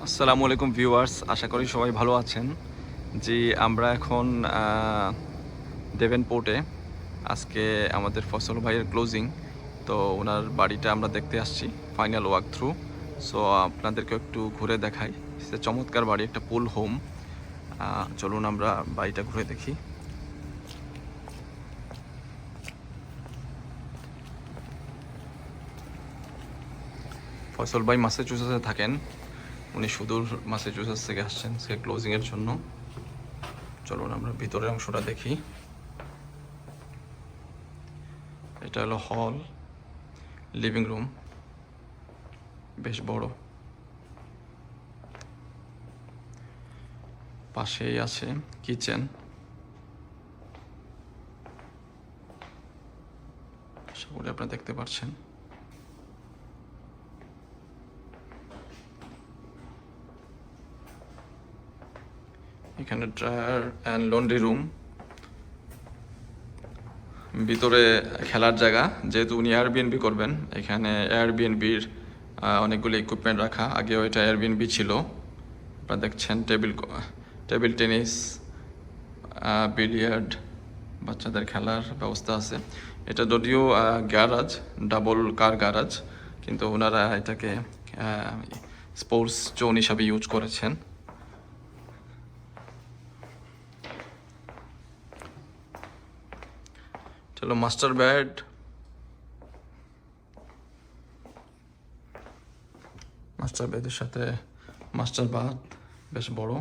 আসসালামু আলাইকুম ভিউয়ার্স, আশা করি সবাই ভালো আছেন। জি, আমরা এখন ডেভেনপোর্টে। আজকে আমাদের ফসল ভাইয়ের ক্লোজিং, তো ওনার বাড়িটা আমরা দেখতে আসছি, ফাইনাল ওয়াক থ্রু। সো আপনাদেরকে একটু ঘুরে দেখাই। সে চমৎকার বাড়ি, একটা পুল হোম। চলুন আমরা বাড়িটা ঘুরে দেখি। ফসল ভাই ম্যাসাচুসেটসে থাকেন, উনি সুদূর ম্যাসাচুসেটস থেকে আসছেন সে ক্লোজিংয়ের জন্য। চলুন আমরা ভিতরের অংশটা দেখি। এটা হলো হল, লিভিং রুম, বেশ বড়। পাশেই আছে কিচেন। আশা করি আপনারা দেখতে পাচ্ছেন। এখানে ড্রায়ার অ্যান্ড লন্ড্রি রুম। ভিতরে খেলার জায়গা, যেহেতু উনি এয়ারবিএনবি করবেন, এখানে এয়ারবিএনবির অনেকগুলো ইকুইপমেন্ট রাখা। আগেও এটা এয়ারবিএনবি ছিল। আপনারা দেখছেন টেবিল টেনিস, বিলিয়ার্ড, বাচ্চাদের খেলার ব্যবস্থা আছে। এটা যদিও গ্যারাজ, ডাবল কার গ্যারাজ, কিন্তু ওনারা এটাকে স্পোর্টস জোন হিসাবে ইউজ করেছেন। চলো মাস্টার বেড। মাস্টার বেডের সাথে মাস্টার বাথ, বেশ বড়।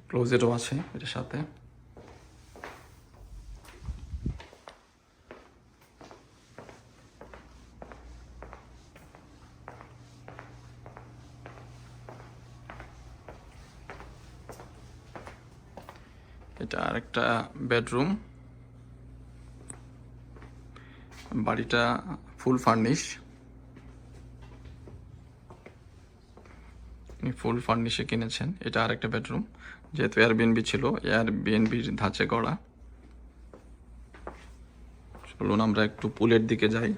ক্লোজেটও আছে এটার সাথে। এটা আরেকটা বেডরুম। বাড়িটা ফুল ফার্নিশ, ফুল ফার্নিশে কিনেছেন। এটা আরেকটা বেডরুম, যেহেতু এয়ারবিএনবি ছিল, এয়ারবিএনবির ধাঁচে গড়া। চলুন আমরা একটু পুলের দিকে যাই।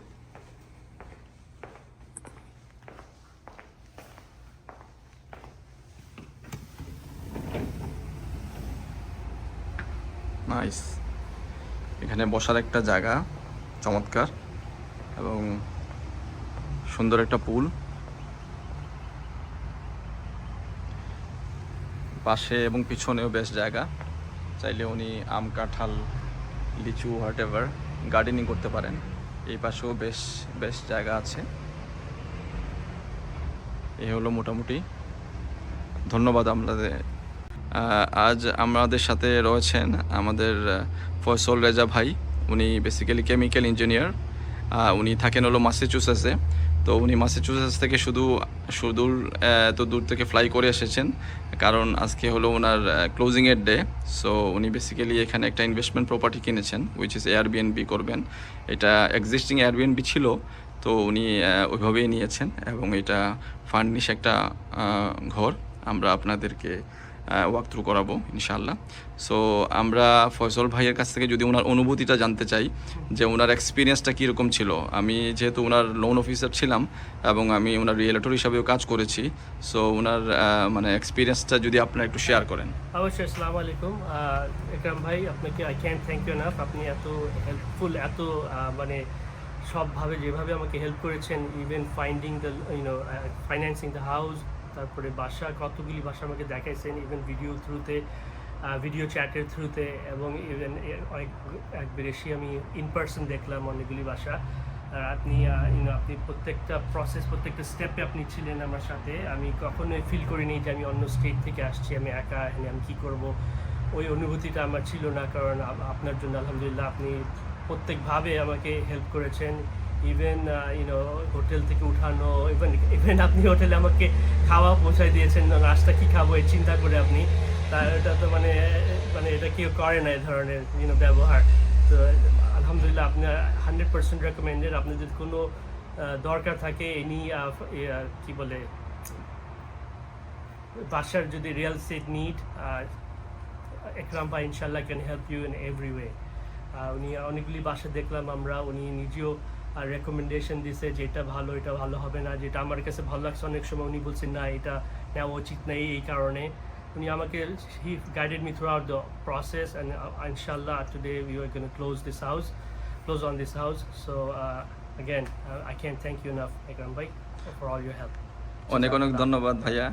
নাইস। এখানে বসার একটা জায়গা, চমৎকার এবং সুন্দর একটা পুল। পাশে এবং পিছনেও বেশ জায়গা, চাইলে উনি আম, কাঁঠাল, লিচু, হোয়াট এভার গার্ডেনিং করতে পারেন। এই পাশেও বেশ বেশ জায়গা আছে। এই হলো মোটামুটি। ধন্যবাদ। আজ আমাদের সাথে রয়েছেন আমাদের ফয়সল রেজা ভাই। উনি বেসিক্যালি কেমিক্যাল ইঞ্জিনিয়ার। উনি থাকেন হলো ম্যাসাচুসেটসে। তো উনি ম্যাসাচুসেটস থেকে সুদূর এত দূর থেকে ফ্লাই করে এসেছেন, কারণ আজকে হলো ওনার ক্লোজিংয়ের ডে। সো উনি বেসিক্যালি এখানে একটা ইনভেস্টমেন্ট প্রপার্টি কিনেছেন, উইচ ইজ এয়ারবিএনবি করবেন। এটা এক্সিস্টিং এয়ারবিএনবি ছিল, তো উনি ওইভাবেই নিয়েছেন এবং এটা ফার্নিশ একটা ঘর। আমরা আপনাদেরকে ওয়াক থ্রু করাবো ইনশাআল্লাহ। সো আমরা ফয়সল ভাইয়ের কাছ থেকে যদি ওনার অনুভূতিটা জানতে চাই, যে ওনার এক্সপিরিয়েন্সটা কীরকম ছিল। আমি যেহেতু ওনার লোন অফিসার ছিলাম এবং আমি ওনার রিয়েলটর হিসাবেও কাজ করেছি, সো ওনার মানে এক্সপিরিয়েন্সটা যদি আপনারা একটু শেয়ার করেন। অবশ্যই। আসসালামু আলাইকুম একরাম ভাই, আপনাকে I can thank you enough. আপনি এত হেল্পফুল, এত মানে সবভাবে যেভাবে আমাকে হেল্প করেছেন, even finding the financing the house, তারপরে বাসা, কতগুলি বাসা আমাকে দেখাইছেন, ইভেন ভিডিও থ্রুতে, ভিডিও চ্যাটের থ্রুতে, এবং ইভেন অনেক বেশি আমি ইন পার্সন দেখলাম অনেকগুলি বাসা। আর আপনি আপনি প্রত্যেকটা প্রসেস, প্রত্যেকটা স্টেপে আপনি ছিলেন আমার সাথে। আমি কখনোই ফিল করিনি যে আমি অন্য স্টেট থেকে আসছি, আমি একা এখানে আমি কী করবো, ওই অনুভূতিটা আমার ছিল না। কারণ আপনার জন্য আলহামদুলিল্লাহ আপনি প্রত্যেকভাবে আমাকে হেল্প করেছেন। ইভেন হোটেল থেকে উঠানো, ইভেন আপনি হোটেলে আমাকে খাওয়া পৌঁছায় দিয়েছেন, নাস্তা কী খাবো এই চিন্তা করে আপনি। এটা তো মানে এটা কেউ করে না এই ধরনের ব্যবহার। তো আলহামদুলিল্লাহ আপনার 100% রেকমেন্ডেড। আপনার যদি কোনো দরকার থাকে এনি কি বলে বাসার যদি রিয়েল এস্টেট নিড, একরাম ভাই ইনশাল্লাহ can help you in every way. উনি অনেকগুলি বাসা দেখলাম আমরা, উনি নিজেও রেকমেন্ডেশন দিছে যে এটা ভালো হবে না, যেটা আমার কাছে ভালো লাগছে অনেক সময় উনি বলছেন না এটা নেওয়া উচিত নেই এই কারণে। উনি আমাকে he guided me throughout the process and ইনশাল্লাহ today we are gonna close on this house. So again I can't thank you enough, Ikram ভাই, for all your help. অনেক অনেক ধন্যবাদ ভাইয়া।